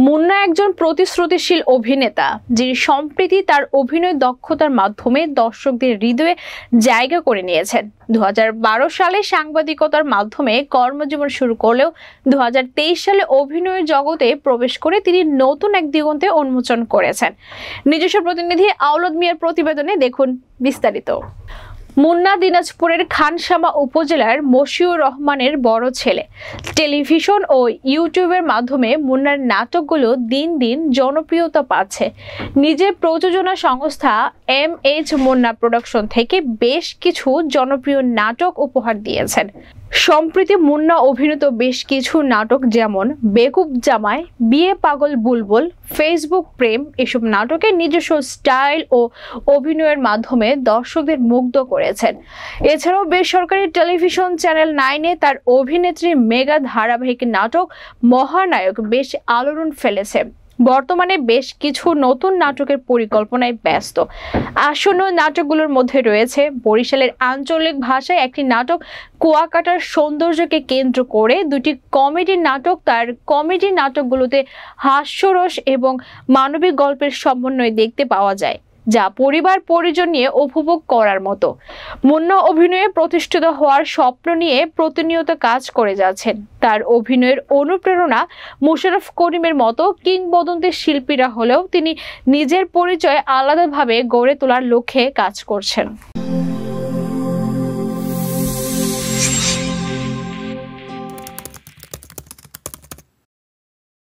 মুন্না একজন প্রতিশ্রুতিশীল অভিনেতা, যিনি সম্প্রতি তার অভিনয় দক্ষতার মাধ্যমে দর্শকদের হৃদয়ে জায়গা করে নিয়েছেন। 2012 সালে সাংবাদিকতার মাধ্যমে কর্মজীবন শুরু করলেও 2023 সালে অভিনয়ের জগতে প্রবেশ করে তিনি নতুন এক দিগন্তে উন্মোচন করেছেন। নিজস্ব প্রতিনিধি আওলাদ মিয়ার প্রতিবেদনে দেখুন বিস্তারিত। মুন্না দিনাজপুরের খানসামা উপজেলার মশিউর রহমানের বড় ছেলে। টেলিভিশন ও ইউটিউবের মাধ্যমে মুন্নার নাটকগুলো দিন দিন জনপ্রিয়তা পাচ্ছে। নিজের প্রযোজনা সংস্থা MH মুন্না প্রোডাকশন থেকে বেশ কিছু জনপ্রিয় নাটক উপহার দিয়েছেন। সম্প্রতি মুন্না অভিনীত বেশ কিছু নাটক যেমন বেকুব জামাই, বিয়ে পাগল বুলবুল, ফেসবুক প্রেম এসব নাটকে নিজস্ব স্টাইল ও অভিনয়ের মাধ্যমে দর্শকদের মুগ্ধ করেছেন। এছাড়াও বেসরকারি টেলিভিশন চ্যানেল 9-এ তার অভিনেত্রী মেগা ধারাবাহিক নাটক মহানায়ক বেশ আলোড়ন ফেলেছে। বর্তমানে বেশ কিছু নতুন নাটকের পরিকল্পনায় ব্যস্ত। আসন্ন নাটকগুলোর মধ্যে রয়েছে বরিশালের আঞ্চলিক ভাষায় একটি নাটক, কুয়াকাটার সৌন্দর্যকে কেন্দ্র করে দুটি কমেডি নাটক। তার কমেডি নাটকগুলোতে হাস্যরস এবং মানবিক গল্পের সমন্বয় দেখতে পাওয়া যায়, যা পরিবার পরিজন নিয়ে উপভোগ করার মতো। মুন্না অভিনয়ে প্রতিষ্ঠিত হওয়ার স্বপ্ন নিয়ে প্রতিনিয়ত কাজ করে যাচ্ছেন। তার অভিনয়ের অনুপ্রেরণা মোশাররফ করিমের মতো কিংবদন্তি শিল্পীরা হলেও তিনি নিজের পরিচয় আলাদাভাবে গড়ে তোলার লক্ষ্যে কাজ করছেন।